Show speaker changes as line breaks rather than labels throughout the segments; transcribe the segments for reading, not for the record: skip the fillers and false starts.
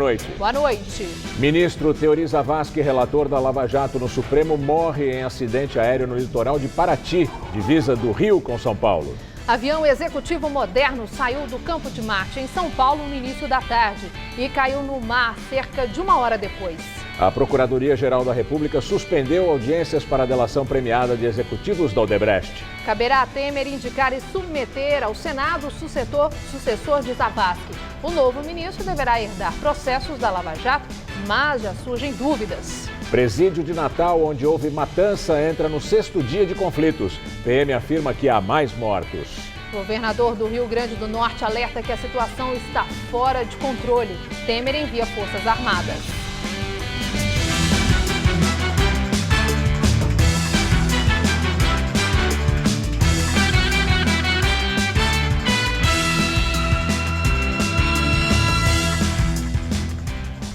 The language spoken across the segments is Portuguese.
Boa noite.
Boa noite.
Ministro Teori Zavascki, relator da Lava Jato no Supremo, morre em acidente aéreo no litoral de Paraty, divisa do Rio com São Paulo.
Avião executivo moderno saiu do Campo de Marte, em São Paulo, no início da tarde e caiu no mar cerca de 1 hora depois.
A Procuradoria-Geral da República suspendeu audiências para a delação premiada de executivos da Odebrecht.
Caberá a Temer indicar e submeter ao Senado o sucessor de Zavascki. O novo ministro deverá herdar processos da Lava Jato, mas já surgem dúvidas.
Presídio de Natal, onde houve matança, entra no 6º dia de conflitos. PM afirma que há mais mortos.
Governador do Rio Grande do Norte alerta que a situação está fora de controle. Temer envia forças armadas.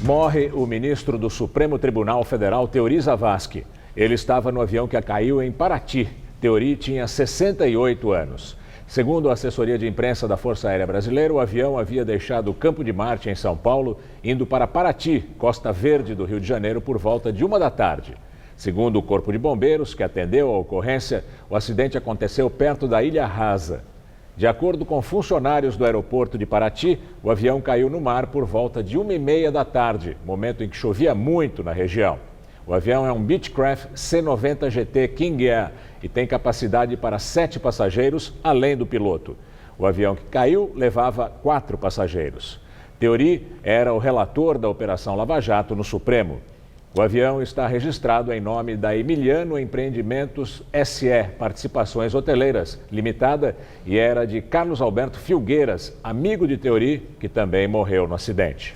Morre o ministro do Supremo Tribunal Federal, Teori Zavascki. Ele estava no avião que caiu em Paraty. Teori tinha 68 anos. Segundo a assessoria de imprensa da Força Aérea Brasileira, o avião havia deixado o Campo de Marte, em São Paulo, indo para Paraty, Costa Verde do Rio de Janeiro, por volta de 1 da tarde. Segundo o Corpo de Bombeiros, que atendeu a ocorrência, o acidente aconteceu perto da Ilha Rasa. De acordo com funcionários do aeroporto de Paraty, o avião caiu no mar por volta de 1h30 da tarde, momento em que chovia muito na região. O avião é um Beechcraft C-90 GT King Air e tem capacidade para 7 passageiros, além do piloto. O avião que caiu levava 4 passageiros. Teori era o relator da Operação Lava Jato no Supremo. O avião está registrado em nome da Emiliano Empreendimentos SE, Participações Hoteleiras Limitada, e era de Carlos Alberto Filgueiras, amigo de Teori, que também morreu no acidente.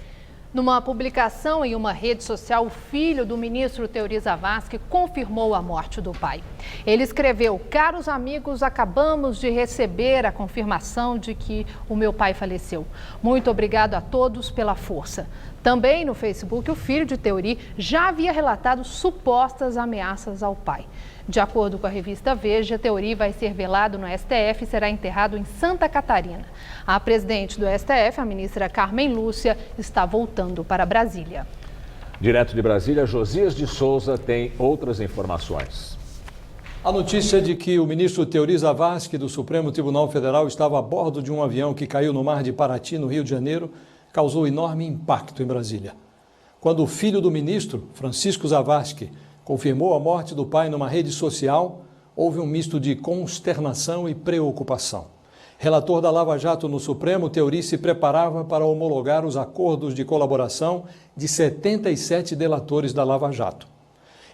Numa publicação em uma rede social, o filho do ministro Teori Zavascki confirmou a morte do pai. Ele escreveu: "Caros amigos, acabamos de receber a confirmação de que o meu pai faleceu. Muito obrigado a todos pela força." Também no Facebook, o filho de Teori já havia relatado supostas ameaças ao pai. De acordo com a revista Veja, Teori vai ser velado no STF e será enterrado em Santa Catarina. A presidente do STF, a ministra Carmen Lúcia, está voltando para Brasília.
Direto de Brasília, Josias de Souza tem outras informações.
A notícia de que o ministro Teori Zavascki do Supremo Tribunal Federal estava a bordo de um avião que caiu no mar de Paraty, no Rio de Janeiro, causou enorme impacto em Brasília. Quando o filho do ministro, Francisco Zavascki, confirmou a morte do pai numa rede social, houve um misto de consternação e preocupação. Relator da Lava Jato no Supremo, Teori se preparava para homologar os acordos de colaboração de 77 delatores da Lava Jato.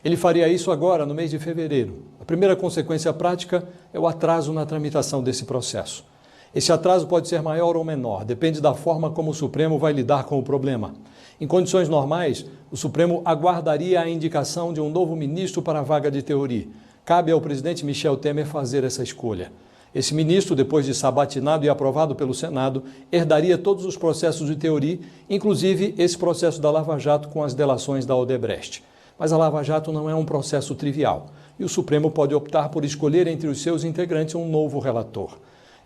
Ele faria isso agora, no mês de fevereiro. A primeira consequência prática é o atraso na tramitação desse processo. Esse atraso pode ser maior ou menor, depende da forma como o Supremo vai lidar com o problema. Em condições normais, o Supremo aguardaria a indicação de um novo ministro para a vaga de Teori. Cabe ao presidente Michel Temer fazer essa escolha. Esse ministro, depois de sabatinado e aprovado pelo Senado, herdaria todos os processos de Teori, inclusive esse processo da Lava Jato com as delações da Odebrecht. Mas a Lava Jato não é um processo trivial e o Supremo pode optar por escolher entre os seus integrantes um novo relator.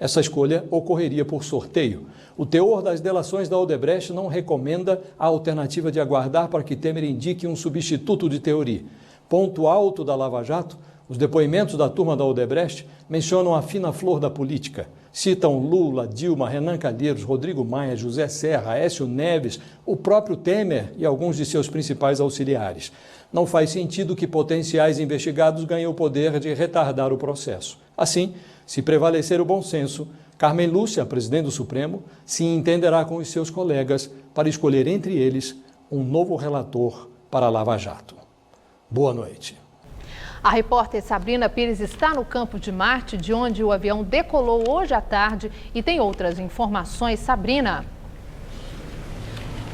Essa escolha ocorreria por sorteio. O teor das delações da Odebrecht não recomenda a alternativa de aguardar para que Temer indique um substituto de Teori. Ponto alto da Lava Jato, os depoimentos da turma da Odebrecht mencionam a fina flor da política. Citam Lula, Dilma, Renan Calheiros, Rodrigo Maia, José Serra, Aécio Neves, o próprio Temer e alguns de seus principais auxiliares. Não faz sentido que potenciais investigados ganhem o poder de retardar o processo. Assim, se prevalecer o bom senso, Carmen Lúcia, presidente do Supremo, se entenderá com os seus colegas para escolher entre eles um novo relator para a Lava Jato. Boa noite.
A repórter Sabrina Pires está no Campo de Marte, de onde o avião decolou hoje à tarde, e tem outras informações. Sabrina.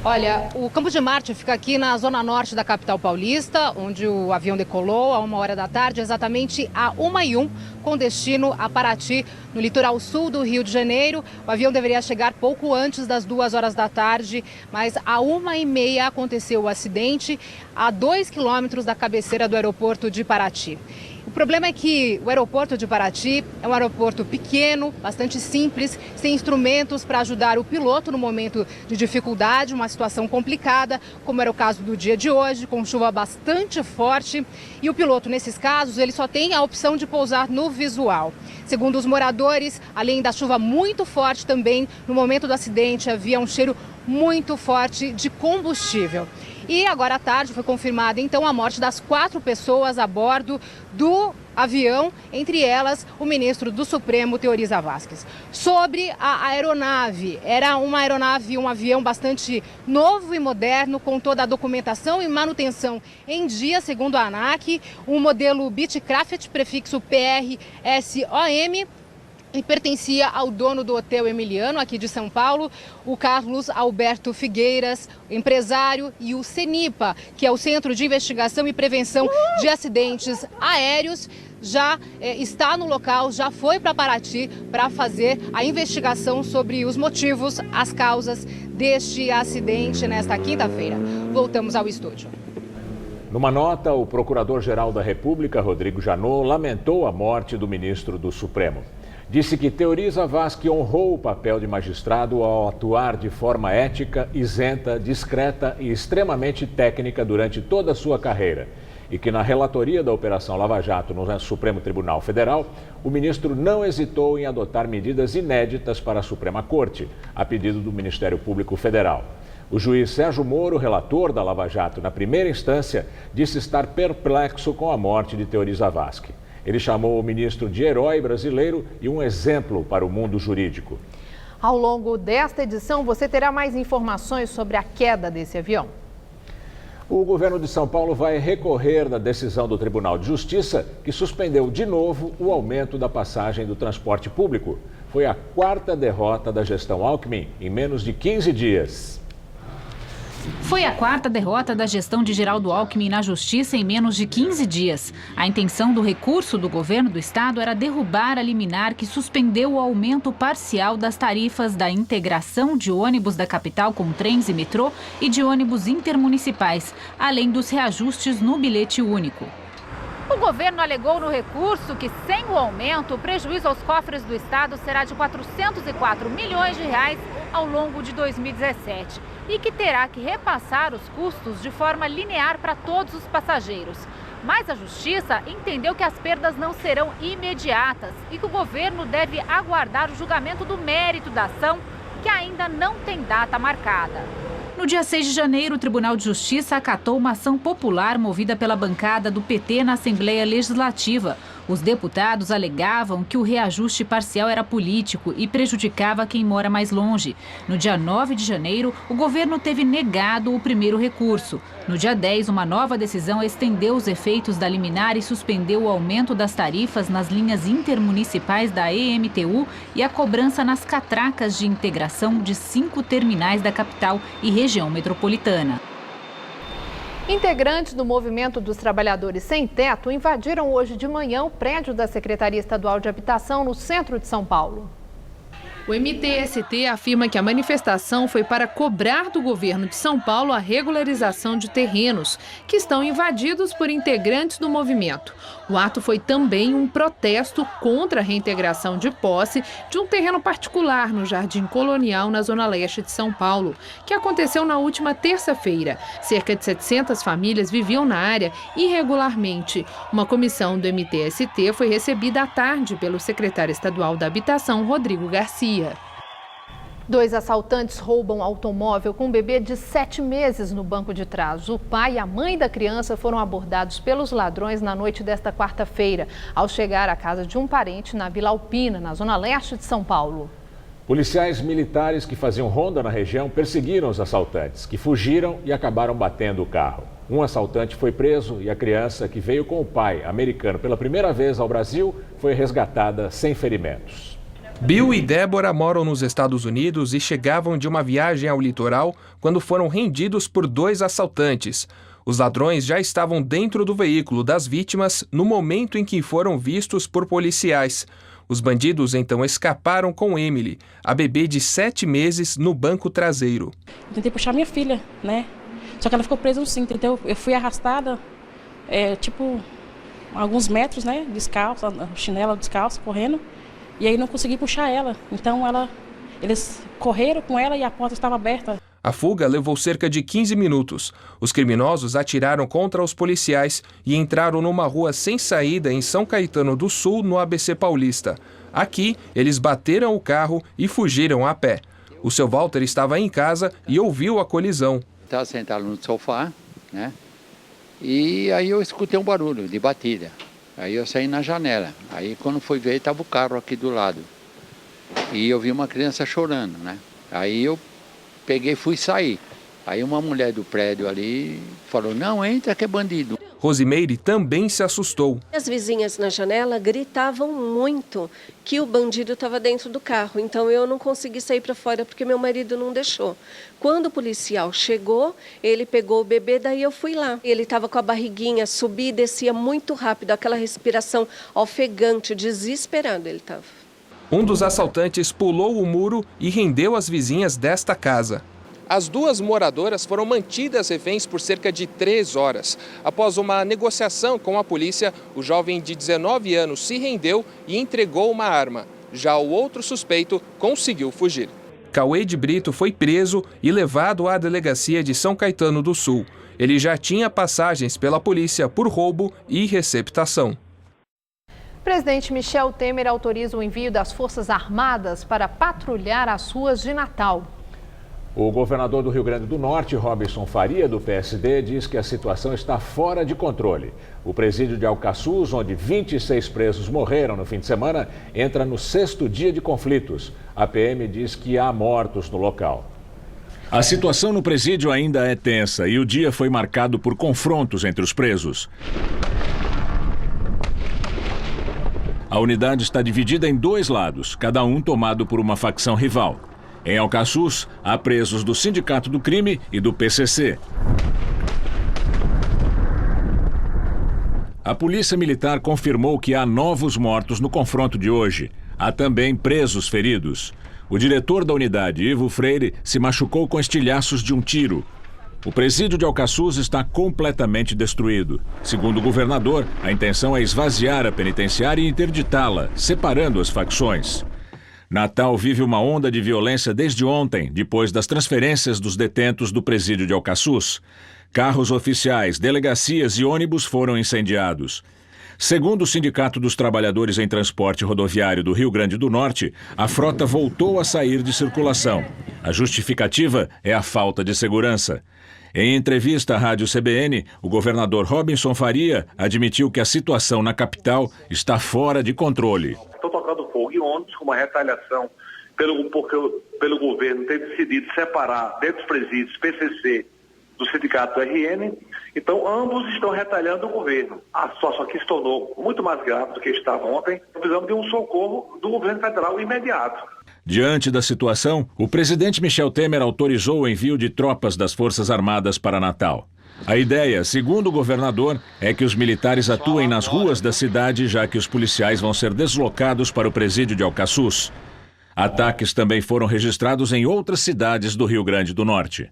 Olha, o Campo de Marte fica aqui na zona norte da capital paulista, onde o avião decolou a 1 hora da tarde, exatamente a 1h01, com destino a Paraty, no litoral sul do Rio de Janeiro. O avião deveria chegar pouco antes das 2 horas da tarde, mas a 1h30 aconteceu o acidente a 2 quilômetros da cabeceira do aeroporto de Paraty. O problema é que o aeroporto de Paraty é um aeroporto pequeno, bastante simples, sem instrumentos para ajudar o piloto no momento de dificuldade, uma situação complicada, como era o caso do dia de hoje, com chuva bastante forte. E o piloto, nesses casos, ele só tem a opção de pousar no visual. Segundo os moradores, além da chuva muito forte também, no momento do acidente havia um cheiro muito forte de combustível. E agora à tarde foi confirmada então a morte das 4 pessoas a bordo do avião, entre elas o ministro do Supremo, Teori Zavascki. Sobre a aeronave, era uma aeronave, um avião bastante novo e moderno, com toda a documentação e manutenção em dia, segundo a ANAC, um modelo Beechcraft, prefixo PRSOM, e pertencia ao dono do Hotel Emiliano, aqui de São Paulo, o Carlos Alberto Figueiras, empresário, e o CENIPA, que é o Centro de Investigação e Prevenção de Acidentes Aéreos, já está no local, já foi para Paraty para fazer a investigação sobre os motivos, as causas deste acidente nesta quinta-feira. Voltamos ao estúdio.
Numa nota, o Procurador-Geral da República, Rodrigo Janot, lamentou a morte do ministro do Supremo. Disse que Teori Zavascki honrou o papel de magistrado ao atuar de forma ética, isenta, discreta e extremamente técnica durante toda a sua carreira. E que na relatoria da Operação Lava Jato no Supremo Tribunal Federal, o ministro não hesitou em adotar medidas inéditas para a Suprema Corte, a pedido do Ministério Público Federal. O juiz Sérgio Moro, relator da Lava Jato na primeira instância, disse estar perplexo com a morte de Teori Zavascki. Ele chamou o ministro de herói brasileiro e um exemplo para o mundo jurídico.
Ao longo desta edição, você terá mais informações sobre a queda desse avião.
O governo de São Paulo vai recorrer da decisão do Tribunal de Justiça, que suspendeu de novo o aumento da passagem do transporte público. Foi a 4ª derrota da gestão Alckmin em menos de 15 dias.
Foi a 4ª derrota da gestão de Geraldo Alckmin na Justiça em menos de 15 dias. A intenção do recurso do governo do estado era derrubar a liminar que suspendeu o aumento parcial das tarifas da integração de ônibus da capital com trens e metrô e de ônibus intermunicipais, além dos reajustes no bilhete único.
O governo alegou no recurso que, sem o aumento, o prejuízo aos cofres do estado será de 404 milhões de reais ao longo de 2017 e que terá que repassar os custos de forma linear para todos os passageiros. Mas a Justiça entendeu que as perdas não serão imediatas e que o governo deve aguardar o julgamento do mérito da ação, que ainda não tem data marcada.
No dia 6 de janeiro, o Tribunal de Justiça acatou uma ação popular movida pela bancada do PT na Assembleia Legislativa. Os deputados alegavam que o reajuste parcial era político e prejudicava quem mora mais longe. No dia 9 de janeiro, o governo teve negado o primeiro recurso. No dia 10, uma nova decisão estendeu os efeitos da liminar e suspendeu o aumento das tarifas nas linhas intermunicipais da EMTU e a cobrança nas catracas de integração de 5 terminais da capital e região metropolitana.
Integrantes do Movimento dos Trabalhadores Sem Teto invadiram hoje de manhã o prédio da Secretaria Estadual de Habitação no centro de São Paulo.
O MTST afirma que a manifestação foi para cobrar do governo de São Paulo a regularização de terrenos que estão invadidos por integrantes do movimento. O ato foi também um protesto contra a reintegração de posse de um terreno particular no Jardim Colonial, na zona leste de São Paulo, que aconteceu na última terça-feira. Cerca de 700 famílias viviam na área irregularmente. Uma comissão do MTST foi recebida à tarde pelo secretário estadual da Habitação, Rodrigo Garcia.
2 assaltantes roubam automóvel com um bebê de 7 meses no banco de trás. O pai e a mãe da criança foram abordados pelos ladrões na noite desta quarta-feira, ao chegar à casa de um parente na Vila Alpina, na zona leste de São Paulo.
Policiais militares que faziam ronda na região perseguiram os assaltantes, que fugiram e acabaram batendo o carro. Um assaltante foi preso e a criança, que veio com o pai americano pela primeira vez ao Brasil, foi resgatada sem ferimentos.
Bill e Débora moram nos Estados Unidos e chegavam de uma viagem ao litoral quando foram rendidos por 2 assaltantes. Os ladrões já estavam dentro do veículo das vítimas no momento em que foram vistos por policiais. Os bandidos então escaparam com Emily, a bebê de 7 meses, no banco traseiro.
Eu tentei puxar minha filha, né? Só que ela ficou presa no cinto, então eu fui arrastada, alguns metros, né, descalça, chinela descalça, correndo, e aí não consegui puxar ela. Então eles correram com ela e a porta estava aberta.
A fuga levou cerca de 15 minutos. Os criminosos atiraram contra os policiais e entraram numa rua sem saída em São Caetano do Sul, no ABC Paulista. Aqui, eles bateram o carro e fugiram a pé. O seu Walter estava em casa e ouviu a colisão.
Estava sentado no sofá, né? E aí eu escutei um barulho de batida. Aí eu saí na janela. Aí quando fui ver, estava o carro aqui do lado. E eu vi uma criança chorando, né? Aí eu peguei e fui sair. Aí uma mulher do prédio ali falou, não, entra que é bandido.
Rosimeire também se assustou.
As vizinhas na janela gritavam muito que o bandido estava dentro do carro. Então eu não consegui sair para fora porque meu marido não deixou. Quando o policial chegou, ele pegou o bebê, daí eu fui lá. Ele estava com a barriguinha, subia e descia muito rápido, aquela respiração ofegante, desesperado ele estava.
Um dos assaltantes pulou o muro e rendeu as vizinhas desta casa. As duas moradoras foram mantidas reféns por cerca de 3 horas. Após uma negociação com a polícia, o jovem de 19 anos se rendeu e entregou uma arma. Já o outro suspeito conseguiu fugir. Cauê de Brito foi preso e levado à delegacia de São Caetano do Sul. Ele já tinha passagens pela polícia por roubo e receptação.
O presidente Michel Temer autoriza o envio das Forças Armadas para patrulhar as ruas de Natal.
O governador do Rio Grande do Norte, Robson Faria, do PSD, diz que a situação está fora de controle. O presídio de Alcaçuz, onde 26 presos morreram no fim de semana, entra no 6º dia de conflitos. A PM diz que há mortos no local. A situação no presídio ainda é tensa e o dia foi marcado por confrontos entre os presos. A unidade está dividida em 2 lados, cada um tomado por uma facção rival. Em Alcaçuz, há presos do Sindicato do Crime e do PCC. A Polícia Militar confirmou que há novos mortos no confronto de hoje. Há também presos feridos. O diretor da unidade, Ivo Freire, se machucou com estilhaços de um tiro. O presídio de Alcaçuz está completamente destruído. Segundo o governador, a intenção é esvaziar a penitenciária e interditá-la, separando as facções. Natal vive uma onda de violência desde ontem, depois das transferências dos detentos do presídio de Alcaçuz. Carros oficiais, delegacias e ônibus foram incendiados. Segundo o Sindicato dos Trabalhadores em Transporte Rodoviário do Rio Grande do Norte, a frota voltou a sair de circulação. A justificativa é a falta de segurança. Em entrevista à Rádio CBN, o governador Robson Faria admitiu que a situação na capital está fora de controle.
Estão tocando fogo em ônibus com uma retaliação pelo governo ter decidido separar dentro dos presídios PCC do sindicato RN. Então, ambos estão retalhando o governo. A situação aqui se tornou muito mais grave do que estava ontem. Precisamos de um socorro do governo federal imediato.
Diante da situação, o presidente Michel Temer autorizou o envio de tropas das Forças Armadas para Natal. A ideia, segundo o governador, é que os militares atuem nas ruas da cidade, já que os policiais vão ser deslocados para o presídio de Alcaçuz. Ataques também foram registrados em outras cidades do Rio Grande do Norte.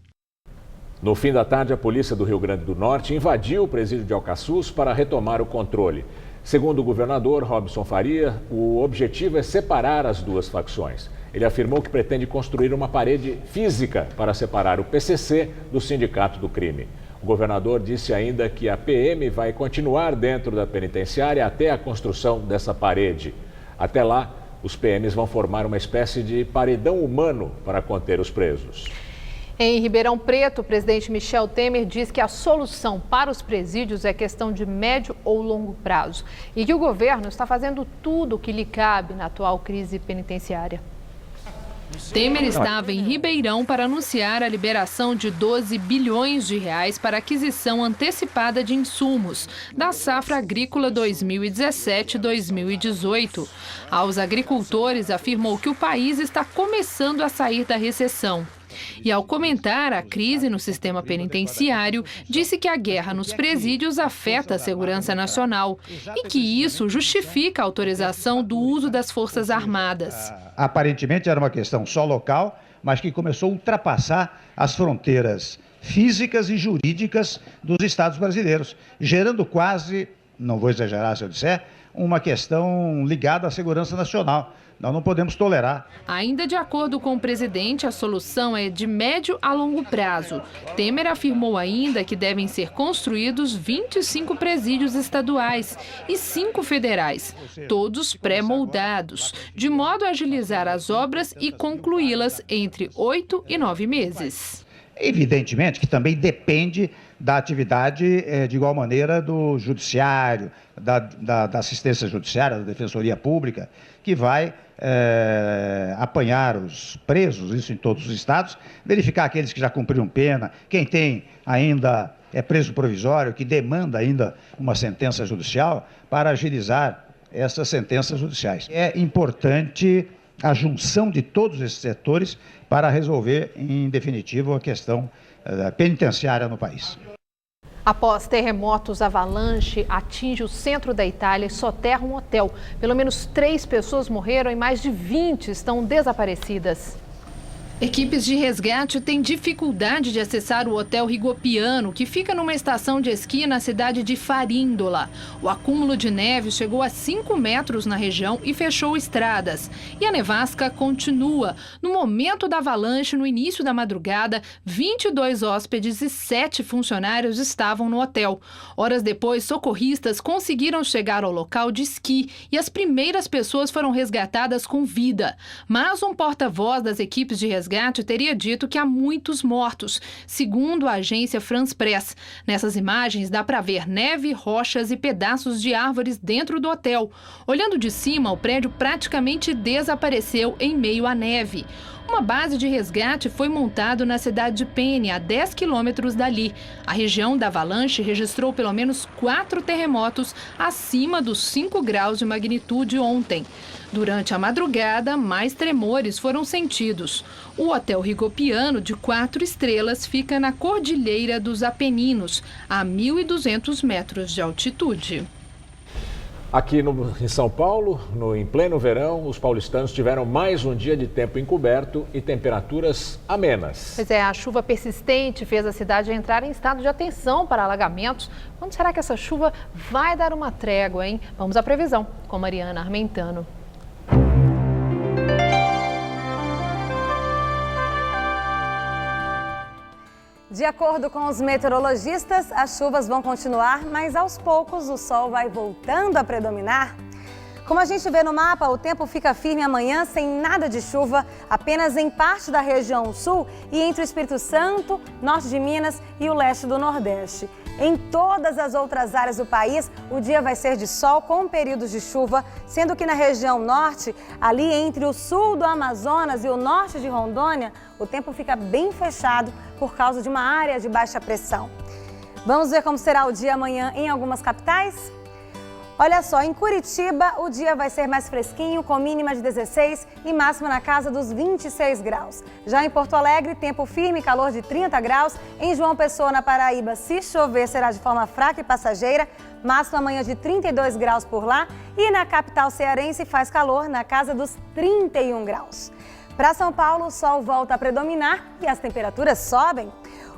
No fim da tarde, a polícia do Rio Grande do Norte invadiu o presídio de Alcaçuz para retomar o controle. Segundo o governador Robson Faria, o objetivo é separar as duas facções. Ele afirmou que pretende construir uma parede física para separar o PCC do Sindicato do Crime. O governador disse ainda que a PM vai continuar dentro da penitenciária até a construção dessa parede. Até lá, os PMs vão formar uma espécie de paredão humano para conter os presos.
Em Ribeirão Preto, o presidente Michel Temer diz que a solução para os presídios é questão de médio ou longo prazo e que o governo está fazendo tudo o que lhe cabe na atual crise penitenciária.
Temer estava em Ribeirão para anunciar a liberação de 12 bilhões de reais para aquisição antecipada de insumos da safra agrícola 2017-2018. Aos agricultores, afirmou que o país está começando a sair da recessão. E ao comentar a crise no sistema penitenciário, disse que a guerra nos presídios afeta a segurança nacional e que isso justifica a autorização do uso das Forças Armadas.
Aparentemente era uma questão só local, mas que começou a ultrapassar as fronteiras físicas e jurídicas dos estados brasileiros, gerando quase não vou exagerar se eu disser, uma questão ligada à segurança nacional. Nós não podemos tolerar.
Ainda de acordo com o presidente, a solução é de médio a longo prazo. Temer afirmou ainda que devem ser construídos 25 presídios estaduais e 5 federais, todos pré-moldados, de modo a agilizar as obras e concluí-las entre 8 e 9 meses.
Evidentemente que também depende da atividade, de igual maneira, do judiciário, da assistência judiciária, da defensoria pública, que vai apanhar os presos, isso em todos os estados, verificar aqueles que já cumpriram pena, quem tem ainda preso provisório, que demanda ainda uma sentença judicial, para agilizar essas sentenças judiciais. É importante a junção de todos esses setores para resolver, em definitivo, a questão penitenciária no país.
Após terremotos, avalanche atinge o centro da Itália e soterra um hotel. Pelo menos 3 pessoas morreram e mais de 20 estão desaparecidas. Equipes de resgate têm dificuldade de acessar o Hotel Rigopiano, que fica numa estação de esqui na cidade de Farindola. O acúmulo de neve chegou a 5 metros na região e fechou estradas. E a nevasca continua. No momento da avalanche, no início da madrugada, 22 hóspedes e 7 funcionários estavam no hotel. Horas depois, socorristas conseguiram chegar ao local de esqui e as primeiras pessoas foram resgatadas com vida. Mas um porta-voz das equipes de resgate teria dito que há muitos mortos, segundo a agência France Press. Nessas imagens dá para ver neve, rochas e pedaços de árvores dentro do hotel. Olhando de cima, o prédio praticamente desapareceu em meio à neve. Uma base de resgate foi montada na cidade de Penne, a 10 quilômetros dali. A região da avalanche registrou pelo menos 4 terremotos acima dos 5 graus de magnitude ontem. Durante a madrugada, mais tremores foram sentidos. O Hotel Rigopiano, de 4 estrelas, fica na Cordilheira dos Apeninos, a 1.200 metros de altitude.
Aqui em São Paulo, em pleno verão, os paulistanos tiveram mais um dia de tempo encoberto e temperaturas amenas.
Pois é, a chuva persistente fez a cidade entrar em estado de atenção para alagamentos. Quando será que essa chuva vai dar uma trégua, hein? Vamos à previsão com Mariana Armentano.
De acordo com os meteorologistas, as chuvas vão continuar, mas aos poucos o sol vai voltando a predominar. Como a gente vê no mapa, o tempo fica firme amanhã sem nada de chuva, apenas em parte da região sul e entre o Espírito Santo, norte de Minas e o leste do Nordeste. Em todas as outras áreas do país, o dia vai ser de sol com períodos de chuva, sendo que na região norte, ali entre o sul do Amazonas e o norte de Rondônia, o tempo fica bem fechado por causa de uma área de baixa pressão. Vamos ver como será o dia amanhã em algumas capitais? Olha só, em Curitiba o dia vai ser mais fresquinho, com mínima de 16 e máxima na casa dos 26 graus. Já em Porto Alegre, tempo firme, calor de 30 graus. Em João Pessoa, na Paraíba, se chover, será de forma fraca e passageira. Máxima amanhã de 32 graus por lá. E na capital cearense faz calor, na casa dos 31 graus. Para São Paulo, o sol volta a predominar e as temperaturas sobem.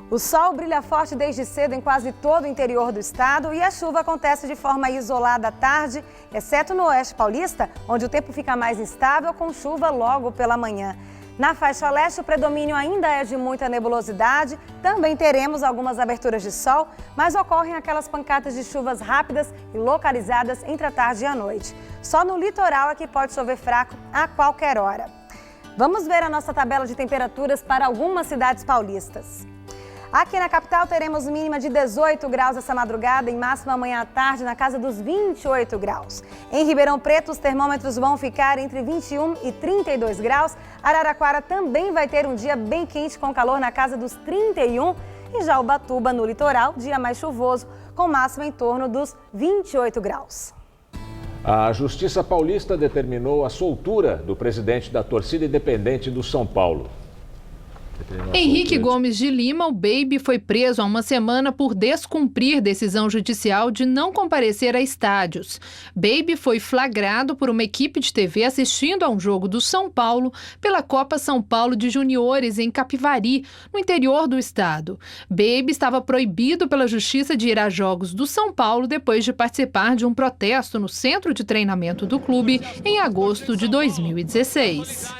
O sol brilha forte desde cedo em quase todo o interior do estado e a chuva acontece de forma isolada à tarde, exceto no oeste paulista, onde o tempo fica mais instável com chuva logo pela manhã. Na faixa leste, o predomínio ainda é de muita nebulosidade, também teremos algumas aberturas de sol, mas ocorrem aquelas pancadas de chuvas rápidas e localizadas entre a tarde e a noite. Só no litoral é que pode chover fraco a qualquer hora. Vamos ver a nossa tabela de temperaturas para algumas cidades paulistas. Aqui na capital teremos mínima de 18 graus essa madrugada e máxima amanhã à tarde na casa dos 28 graus. Em Ribeirão Preto, os termômetros vão ficar entre 21 e 32 graus. Araraquara também vai ter um dia bem quente com calor na casa dos 31. E já Ubatuba, no litoral, dia mais chuvoso, com máxima em torno dos 28 graus.
A Justiça Paulista determinou a soltura do presidente da torcida independente do São Paulo.
Henrique Gomes de Lima, o Baby, foi preso há uma semana por descumprir decisão judicial de não comparecer a estádios. Baby foi flagrado por uma equipe de TV assistindo a um jogo do São Paulo pela Copa São Paulo de Juniores em Capivari, no interior do estado. Baby estava proibido pela justiça de ir a jogos do São Paulo depois de participar de um protesto no centro de treinamento do clube em agosto de 2016.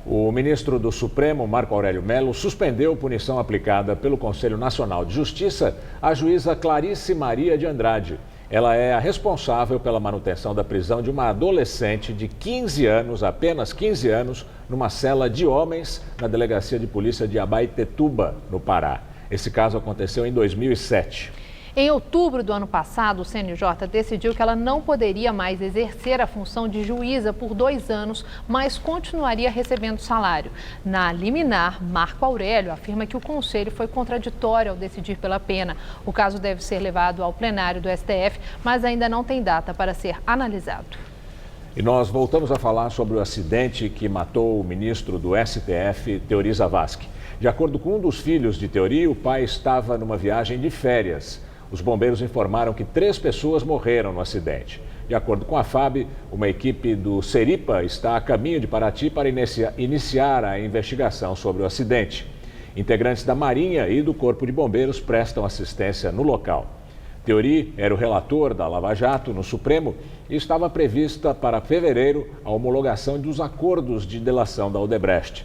O ministro do Supremo, Marco Aurélio Mello, suspendeu punição aplicada pelo Conselho Nacional de Justiça à juíza Clarice Maria de Andrade. Ela é a responsável pela manutenção da prisão de uma adolescente de 15 anos, apenas 15 anos, numa cela de homens na Delegacia de Polícia de Abaetetuba, no Pará. Esse caso aconteceu em 2007.
Em outubro do ano passado, o CNJ decidiu que ela não poderia mais exercer a função de juíza por 2 anos, mas continuaria recebendo salário. Na liminar, Marco Aurélio afirma que o conselho foi contraditório ao decidir pela pena. O caso deve ser levado ao plenário do STF, mas ainda não tem data para ser analisado.
E nós voltamos a falar sobre o acidente que matou o ministro do STF, Teori Zavascki. De acordo com um dos filhos de Teori, o pai estava numa viagem de férias. Os bombeiros informaram que 3 pessoas morreram no acidente. De acordo com a FAB, uma equipe do Seripa está a caminho de Paraty para iniciar a investigação sobre o acidente. Integrantes da Marinha e do Corpo de Bombeiros prestam assistência no local. Teori era o relator da Lava Jato no Supremo e estava prevista para fevereiro a homologação dos acordos de delação da Odebrecht.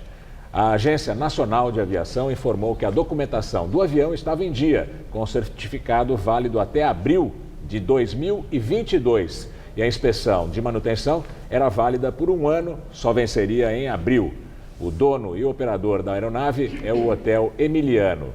A Agência Nacional de Aviação informou que a documentação do avião estava em dia, com certificado válido até abril de 2022. E a inspeção de manutenção era válida por 1 ano, só venceria em abril. O dono e operador da aeronave é o Hotel Emiliano.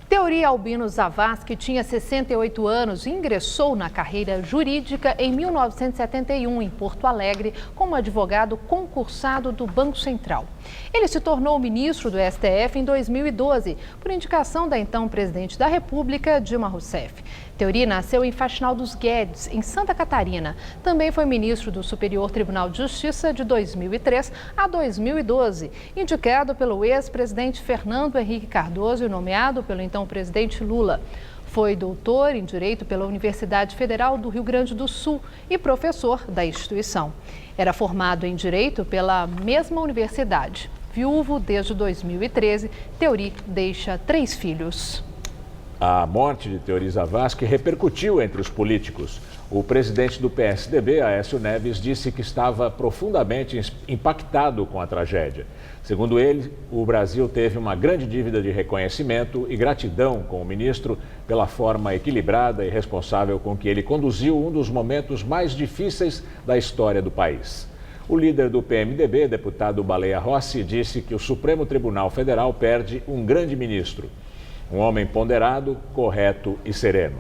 Teori Albino Zavascki tinha 68 anos e ingressou na carreira jurídica em 1971, em Porto Alegre, como advogado concursado do Banco Central. Ele se tornou ministro do STF em 2012, por indicação da então presidente da República, Dilma Rousseff. Teori nasceu em Faxinal dos Guedes, em Santa Catarina. Também foi ministro do Superior Tribunal de Justiça de 2003 a 2012, indicado pelo ex-presidente Fernando Henrique Cardoso e nomeado pelo então presidente Lula. Foi doutor em Direito pela Universidade Federal do Rio Grande do Sul e professor da instituição. Era formado em Direito pela mesma universidade. Viúvo desde 2013, Teori deixa 3 filhos.
A morte de Teori Zavascki repercutiu entre os políticos. O presidente do PSDB, Aécio Neves, disse que estava profundamente impactado com a tragédia. Segundo ele, o Brasil teve uma grande dívida de reconhecimento e gratidão com o ministro pela forma equilibrada e responsável com que ele conduziu um dos momentos mais difíceis da história do país. O líder do PMDB, deputado Baleia Rossi, disse que o Supremo Tribunal Federal perde um grande ministro. Um homem ponderado, correto e sereno.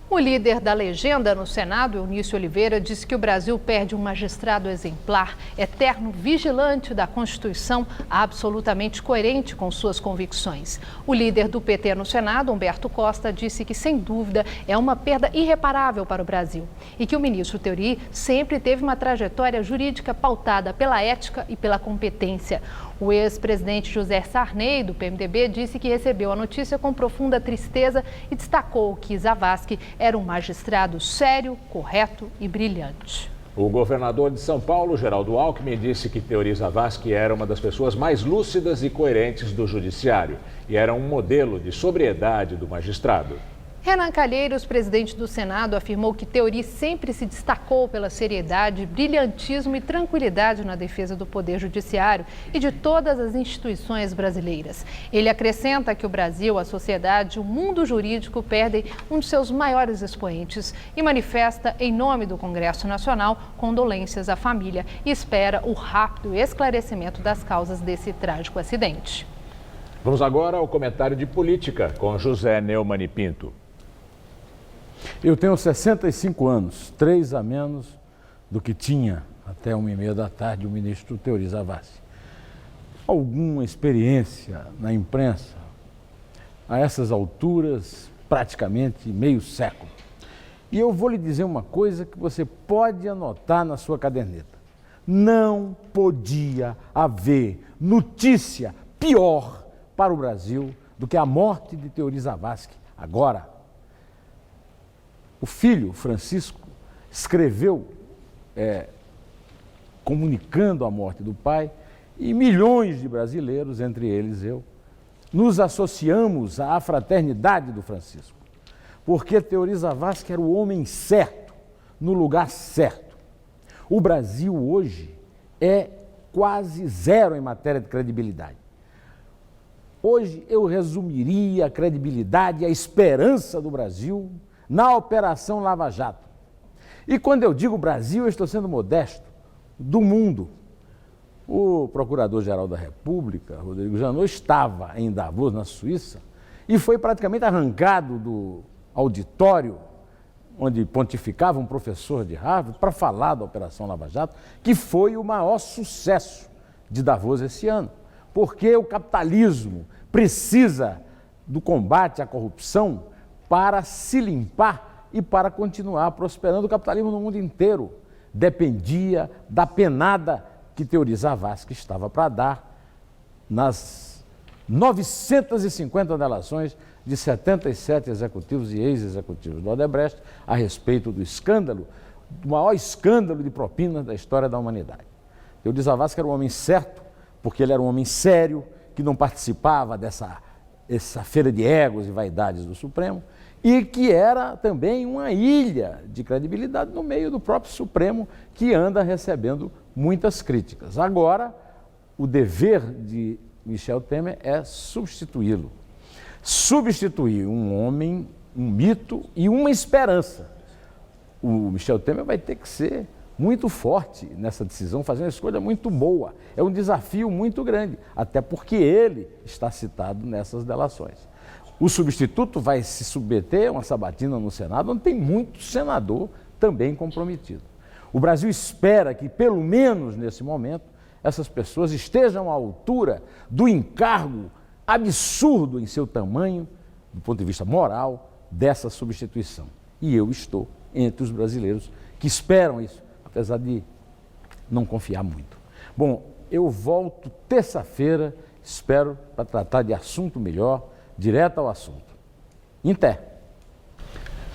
O líder da legenda no Senado, Eunício Oliveira, disse que o Brasil perde um magistrado exemplar, eterno vigilante da Constituição, absolutamente coerente com suas convicções. O líder do PT no Senado, Humberto Costa, disse que, sem dúvida, é uma perda irreparável para o Brasil e que o ministro Teori sempre teve uma trajetória jurídica pautada pela ética e pela competência. O ex-presidente José Sarney, do PMDB, disse que recebeu a notícia com profunda tristeza e destacou que Zavascki era um magistrado sério, correto e brilhante.
O governador de São Paulo, Geraldo Alckmin, disse que Teori Zavascki era uma das pessoas mais lúcidas e coerentes do judiciário e era um modelo de sobriedade do magistrado.
Renan Calheiros, presidente do Senado, afirmou que Teori sempre se destacou pela seriedade, brilhantismo e tranquilidade na defesa do Poder Judiciário e de todas as instituições brasileiras. Ele acrescenta que o Brasil, a sociedade e o mundo jurídico perdem um de seus maiores expoentes e manifesta, em nome do Congresso Nacional, condolências à família e espera o rápido esclarecimento das causas desse trágico acidente.
Vamos agora ao comentário de política com José Neumann e Pinto.
Eu tenho 65 anos, 3 a menos do que tinha até 1h30 da tarde o ministro Teori Zavascki. Alguma experiência na imprensa, a essas alturas, praticamente meio século. E eu vou lhe dizer uma coisa que você pode anotar na sua caderneta. Não podia haver notícia pior para o Brasil do que a morte de Teori Zavascki agora. O filho, Francisco, escreveu comunicando a morte do pai e milhões de brasileiros, entre eles eu, nos associamos à fraternidade do Francisco, porque Teori Zavascki era o homem certo, no lugar certo. O Brasil hoje é quase zero em matéria de credibilidade. Hoje eu resumiria a credibilidade e a esperança do Brasil na Operação Lava Jato. E quando eu digo Brasil, eu estou sendo modesto, do mundo. O Procurador-Geral da República, Rodrigo Janot, estava em Davos, na Suíça, e foi praticamente arrancado do auditório onde pontificava um professor de Harvard para falar da Operação Lava Jato, que foi o maior sucesso de Davos esse ano. Porque o capitalismo precisa do combate à corrupção para se limpar e para continuar prosperando. O capitalismo no mundo inteiro dependia da penada que Teori Zavascki estava para dar nas 950 delações de 77 executivos e ex-executivos do Odebrecht a respeito do escândalo, do maior escândalo de propinas da história da humanidade. Teori Zavascki era um homem certo, porque ele era um homem sério, que não participava dessa feira de egos e vaidades do Supremo, e que era também uma ilha de credibilidade no meio do próprio Supremo, que anda recebendo muitas críticas. Agora, o dever de Michel Temer é substituí-lo. Substituir um homem, um mito e uma esperança. O Michel Temer vai ter que ser muito forte nessa decisão, fazer uma escolha muito boa. É um desafio muito grande, até porque ele está citado nessas delações. O substituto vai se submeter a uma sabatina no Senado, onde tem muito senador também comprometido. O Brasil espera que, pelo menos nesse momento, essas pessoas estejam à altura do encargo absurdo em seu tamanho, do ponto de vista moral, dessa substituição. E eu estou entre os brasileiros que esperam isso, apesar de não confiar muito. Bom, eu volto terça-feira, espero, para tratar de assunto melhor, direto ao assunto. Inter.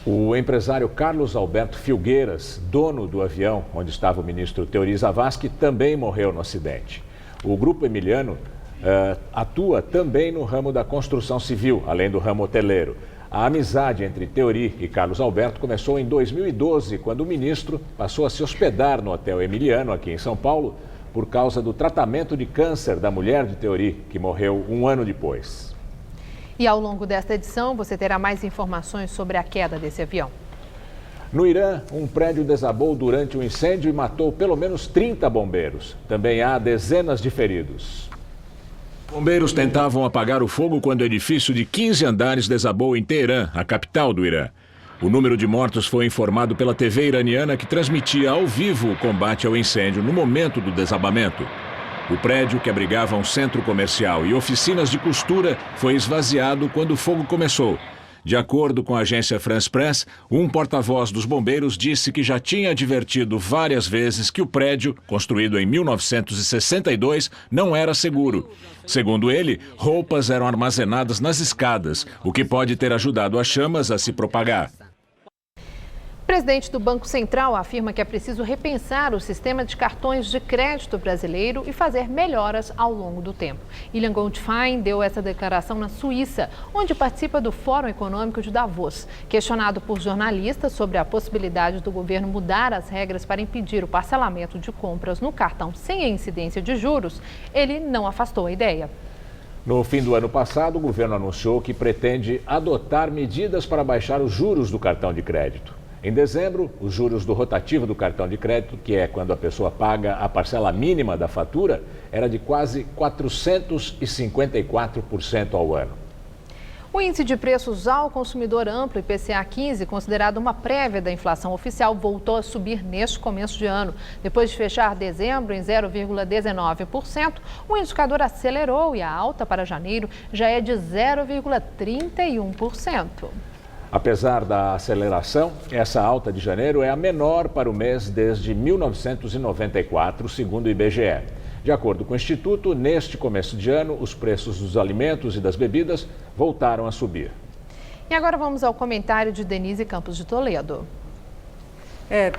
O empresário Carlos Alberto Filgueiras, dono do avião onde estava o ministro Teori Zavascki, também morreu no acidente. O Grupo Emiliano atua também no ramo da construção civil, além do ramo hoteleiro. A amizade entre Teori e Carlos Alberto começou em 2012, quando o ministro passou a se hospedar no Hotel Emiliano, aqui em São Paulo, por causa do tratamento de câncer da mulher de Teori, que morreu um ano depois.
E ao longo desta edição, você terá mais informações sobre a queda desse avião.
No Irã, um prédio desabou durante um incêndio e matou pelo menos 30 bombeiros. Também há dezenas de feridos. Bombeiros tentavam apagar o fogo quando o edifício de 15 andares desabou em Teherã, a capital do Irã. O número de mortos foi informado pela TV iraniana, que transmitia ao vivo o combate ao incêndio no momento do desabamento. O prédio, que abrigava um centro comercial e oficinas de costura, foi esvaziado quando o fogo começou. De acordo com a agência France Press, um porta-voz dos bombeiros disse que já tinha advertido várias vezes que o prédio, construído em 1962, não era seguro. Segundo ele, roupas eram armazenadas nas escadas, o que pode ter ajudado as chamas a se propagar.
O presidente do Banco Central afirma que é preciso repensar o sistema de cartões de crédito brasileiro e fazer melhoras ao longo do tempo. Ilan Goldfein deu essa declaração na Suíça, onde participa do Fórum Econômico de Davos. Questionado por jornalistas sobre a possibilidade do governo mudar as regras para impedir o parcelamento de compras no cartão sem a incidência de juros, ele não afastou a ideia.
No fim do ano passado, o governo anunciou que pretende adotar medidas para baixar os juros do cartão de crédito. Em dezembro, os juros do rotativo do cartão de crédito, que é quando a pessoa paga a parcela mínima da fatura, era de quase 454% ao ano.
O índice de preços ao consumidor amplo, IPCA 15, considerado uma prévia da inflação oficial, voltou a subir neste começo de ano. Depois de fechar dezembro em 0,19%, o indicador acelerou e a alta para janeiro já é de 0,31%.
Apesar da aceleração, essa alta de janeiro é a menor para o mês desde 1994, segundo o IBGE. De acordo com o Instituto, neste começo de ano, os preços dos alimentos e das bebidas voltaram a subir.
E agora vamos ao comentário de Denise Campos de Toledo.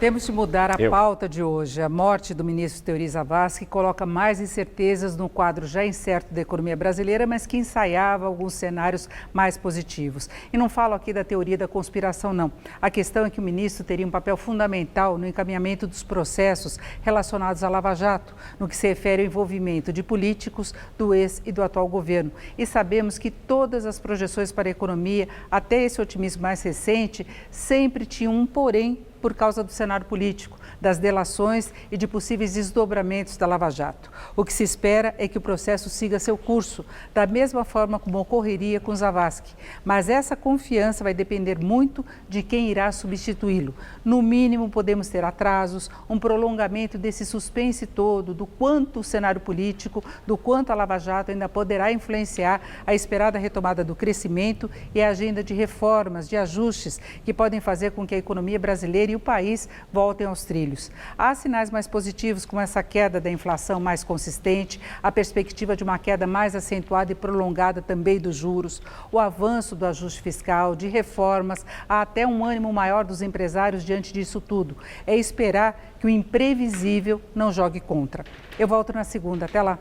Temos de mudar a pauta de hoje. A morte do ministro Teori Zavascki coloca mais incertezas no quadro já incerto da economia brasileira, mas que ensaiava alguns cenários mais positivos. E não falo aqui da teoria da conspiração, não. A questão é que o ministro teria um papel fundamental no encaminhamento dos processos relacionados à Lava Jato, no que se refere ao envolvimento de políticos do ex e do atual governo. E sabemos que todas as projeções para a economia, até esse otimismo mais recente, sempre tinham um porém, por causa do cenário político, das delações e de possíveis desdobramentos da Lava Jato. O que se espera é que o processo siga seu curso, da mesma forma como ocorreria com Zavascki. Mas essa confiança vai depender muito de quem irá substituí-lo. No mínimo, podemos ter atrasos, um prolongamento desse suspense todo, do quanto o cenário político, do quanto a Lava Jato ainda poderá influenciar a esperada retomada do crescimento e a agenda de reformas, de ajustes que podem fazer com que a economia brasileira e o país voltem aos trilhos. Há sinais mais positivos, como essa queda da inflação mais consistente, a perspectiva de uma queda mais acentuada e prolongada também dos juros, o avanço do ajuste fiscal, de reformas, há até um ânimo maior dos empresários diante disso tudo. É esperar que o imprevisível não jogue contra. Eu volto na segunda. Até lá.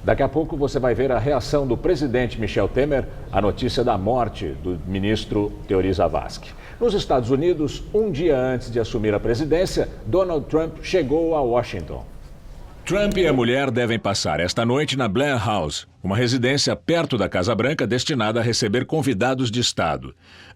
Daqui a pouco você vai ver a reação do presidente Michel Temer à notícia da morte do ministro Teori Zavascki. Nos Estados Unidos, um dia antes de assumir a presidência, Donald Trump chegou a Washington. Trump e a mulher devem passar esta noite na Blair House, uma residência perto da Casa Branca destinada a receber convidados de Estado.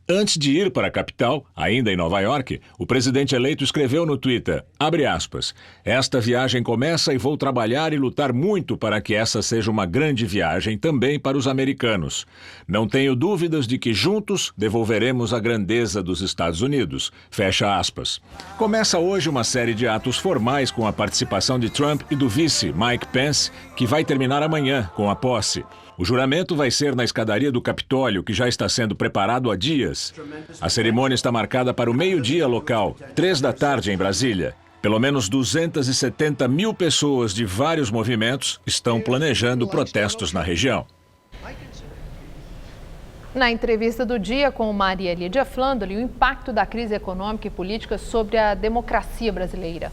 Antes de ir para a capital, ainda em Nova York, o presidente eleito escreveu no Twitter, abre aspas, esta viagem começa e vou trabalhar e lutar muito para que essa seja uma grande viagem também para os americanos. Não tenho dúvidas de que juntos devolveremos a grandeza dos Estados Unidos, fecha aspas. Começa hoje uma série de atos formais com a participação de Trump e do vice, Mike Pence, que vai terminar amanhã com a posse. O juramento vai ser na escadaria do Capitólio, que já está sendo preparado há dias. A cerimônia está marcada para o meio-dia local, 3 da tarde em Brasília. Pelo menos 270 mil pessoas de vários movimentos estão planejando protestos na região.
Na entrevista do dia com Maria Lídia Flandoli, o impacto da crise econômica e política sobre a democracia brasileira.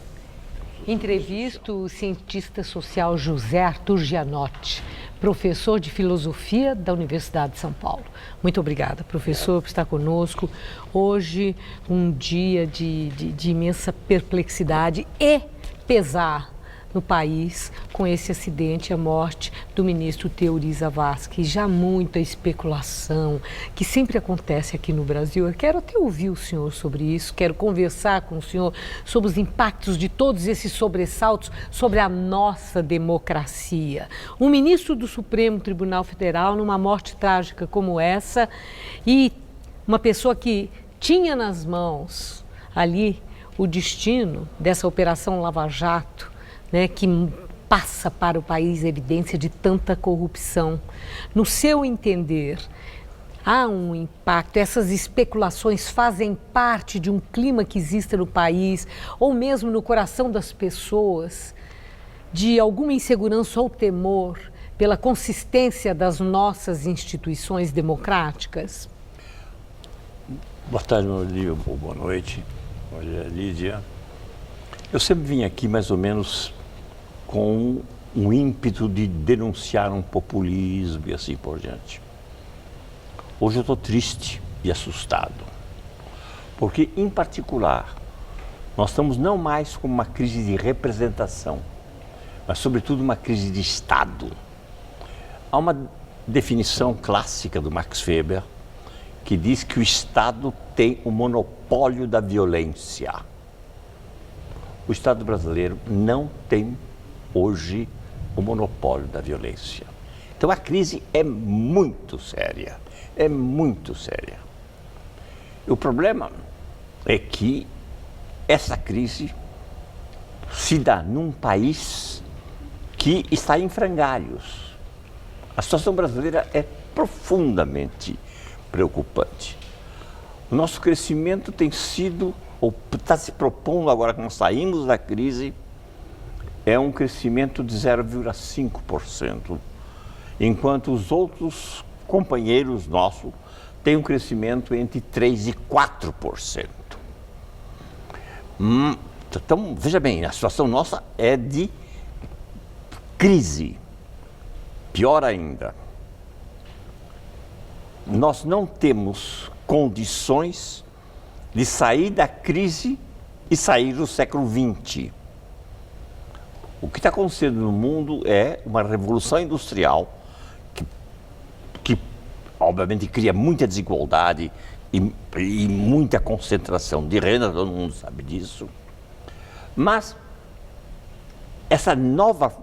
Entrevisto o cientista social José Arthur Gianotti, professor de filosofia da Universidade de São Paulo. Muito obrigada, professor, por estar conosco. Hoje, um dia de imensa perplexidade e pesar no país com esse acidente, a morte do ministro Teori Zavascki. Já muita especulação que sempre acontece aqui no Brasil. Eu quero até ouvir o senhor sobre isso, quero conversar com o senhor sobre os impactos de todos esses sobressaltos sobre a nossa democracia. Um ministro do Supremo Tribunal Federal numa morte trágica como essa e uma pessoa que tinha nas mãos ali o destino dessa operação Lava Jato, que passa para o país evidência de tanta corrupção. No seu entender, há um impacto? Essas especulações fazem parte de um clima que existe no país, ou mesmo no coração das pessoas, de alguma insegurança ou temor pela consistência das nossas instituições democráticas?
Boa tarde, meu Lídia, boa noite. Olha, Lídia, eu sempre vim aqui mais ou menos com um ímpeto de denunciar um populismo e assim por diante. Hoje eu estou triste e assustado, porque, em particular, nós estamos não mais com uma crise de representação, mas, sobretudo, uma crise de Estado. Há uma definição clássica do Max Weber que diz que o Estado tem o monopólio da violência. O Estado brasileiro não tem hoje o monopólio da violência. Então a crise é muito séria, é muito séria. E o problema é que essa crise se dá num país que está em frangalhos. A situação brasileira é profundamente preocupante. O nosso crescimento tem sido, ou está se propondo agora que nós saímos da crise, é um crescimento de 0,5%, enquanto os outros companheiros nossos têm um crescimento entre 3% e 4%. Então, veja bem, a situação nossa é de crise. Pior ainda, nós não temos condições de sair da crise e sair do século XX. O que está acontecendo no mundo é uma revolução industrial que obviamente cria muita desigualdade e muita concentração de renda, todo mundo sabe disso. Mas essa nova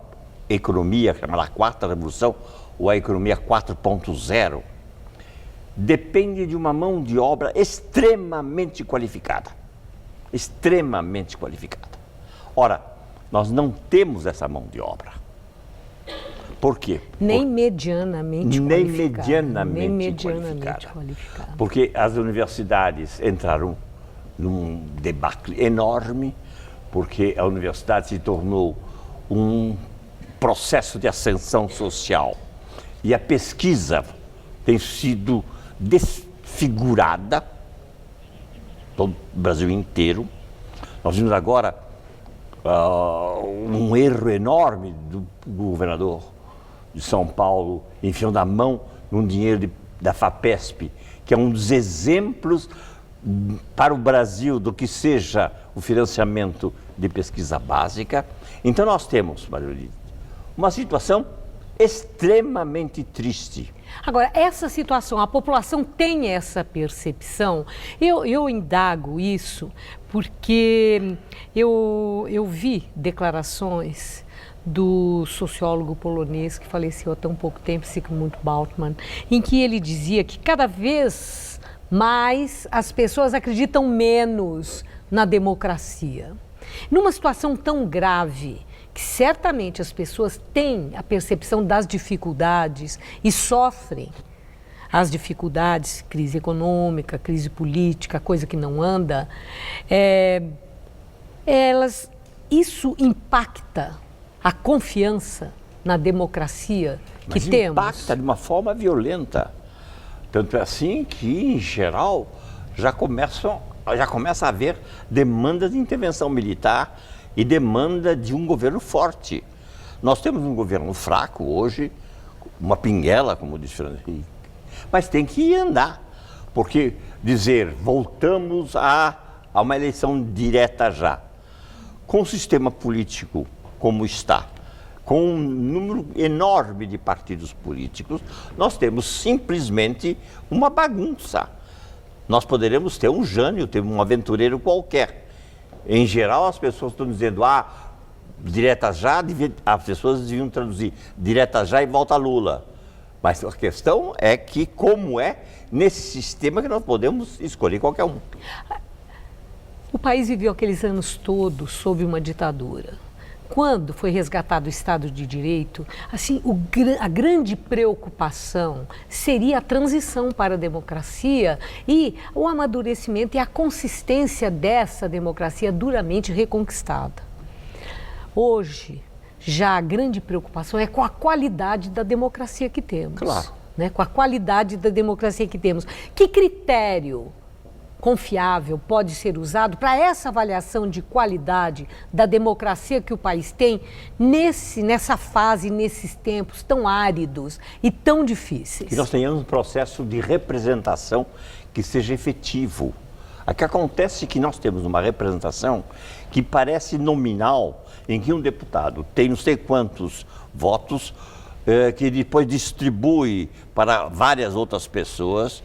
economia, chamada quarta revolução, ou a economia 4.0, depende de uma mão de obra extremamente qualificada. Extremamente qualificada. Ora, nós não temos essa mão de obra. Por quê?
Nem medianamente
qualificada. Porque as universidades entraram num debacle enorme, porque a universidade se tornou um processo de ascensão social e a pesquisa tem sido desfigurada, todo o Brasil inteiro. Nós vimos agora um erro enorme do governador de São Paulo, enfiando a mão num dinheiro da FAPESP, que é um dos exemplos para o Brasil do que seja o financiamento de pesquisa básica. Então nós temos, Marilene, uma situação extremamente triste.
Agora, essa situação, a população tem essa percepção? Eu indago isso porque eu vi declarações do sociólogo polonês que faleceu há tão pouco tempo, Zygmunt Bauman, em que ele dizia que cada vez mais as pessoas acreditam menos na democracia. Numa situação tão grave, que certamente as pessoas têm a percepção das dificuldades e sofrem as dificuldades, crise econômica, crise política, coisa que não anda, isso impacta a confiança na democracia que temos.
Impacta de uma forma violenta. Tanto é assim que, em geral, já começa a haver demanda de intervenção militar e demanda de um governo forte. Nós temos um governo fraco hoje, uma pinguela, como disse Fernando Henrique, mas tem que andar, porque dizer voltamos a uma eleição direta já, com o sistema político como está, com um número enorme de partidos políticos, nós temos simplesmente uma bagunça. Nós poderemos ter um Jânio, ter um aventureiro qualquer. Em geral, as pessoas estão dizendo, direta já, as pessoas deviam traduzir, direta já e volta Lula. Mas a questão é que, como é nesse sistema que nós podemos escolher qualquer um.
O país viveu aqueles anos todos sob uma ditadura. Quando foi resgatado o Estado de Direito, assim, a grande preocupação seria a transição para a democracia e o amadurecimento e a consistência dessa democracia duramente reconquistada. Hoje, já a grande preocupação é com a qualidade da democracia que temos.
Claro.
Né? Com a qualidade da democracia que temos. Que critério confiável pode ser usado para essa avaliação de qualidade da democracia que o país tem nessa fase, nesses tempos tão áridos e tão difíceis?
Que nós tenhamos um processo de representação que seja efetivo. O que acontece é que nós temos uma representação que parece nominal, em que um deputado tem não sei quantos votos, que depois distribui para várias outras pessoas,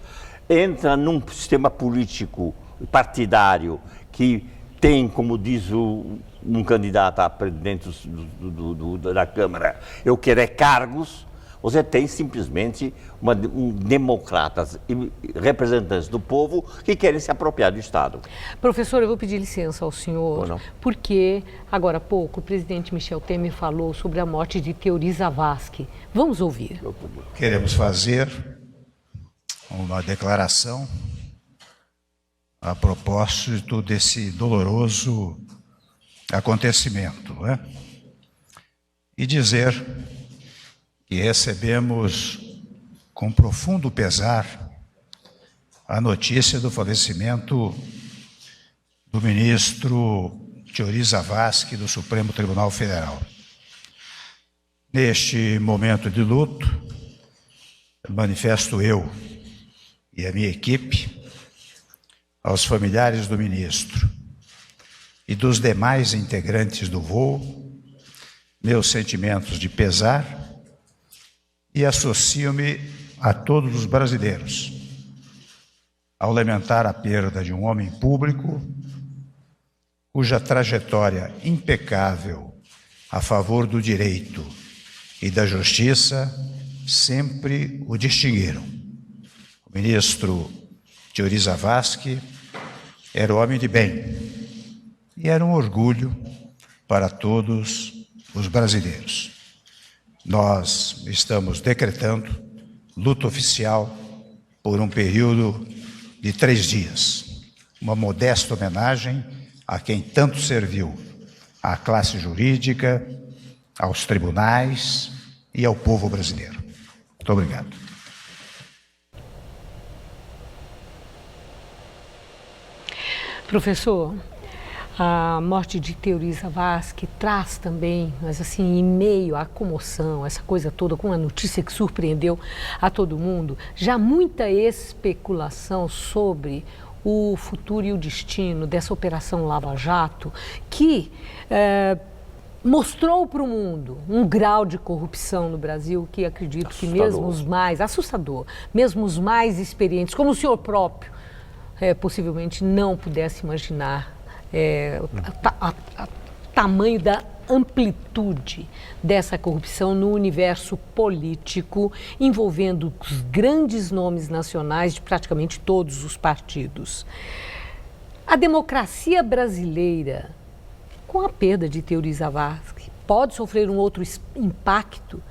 entra num sistema político partidário que tem, como diz um candidato a presidente da Câmara, eu quero cargos. Você tem simplesmente democratas e representantes do povo que querem se apropriar do Estado.
Professor, eu vou pedir licença ao senhor, porque agora há pouco o presidente Michel Temer falou sobre a morte de Teori Zavascki. Vamos ouvir.
Queremos fazer uma declaração a propósito desse doloroso acontecimento, né? e dizer que recebemos com profundo pesar a notícia do falecimento do ministro Teori Zavascki do Supremo Tribunal Federal. Neste momento de luto, manifesto eu e a minha equipe aos familiares do ministro e dos demais integrantes do voo meus sentimentos de pesar e associo-me a todos os brasileiros ao lamentar a perda de um homem público cuja trajetória impecável a favor do direito e da justiça sempre o distinguiram. O ministro Teori Zavascki era um homem de bem e era um orgulho para todos os brasileiros. Nós estamos decretando luto oficial por um período de 3 dias, uma modesta homenagem a quem tanto serviu à classe jurídica, aos tribunais e ao povo brasileiro. Muito obrigado.
Professor, a morte de Teori Zavascki traz também, mas assim, em meio à comoção, essa coisa toda, com uma notícia que surpreendeu a todo mundo, já muita especulação sobre o futuro e o destino dessa Operação Lava Jato, que mostrou para o mundo um grau de corrupção no Brasil que acredito que mesmo os mais, assustador, mesmo os mais experientes, como o senhor próprio, possivelmente não pudesse imaginar o tamanho da amplitude dessa corrupção no universo político, envolvendo os grandes nomes nacionais de praticamente todos os partidos. A democracia brasileira, com a perda de Teori Zavascki, pode sofrer um outro impacto.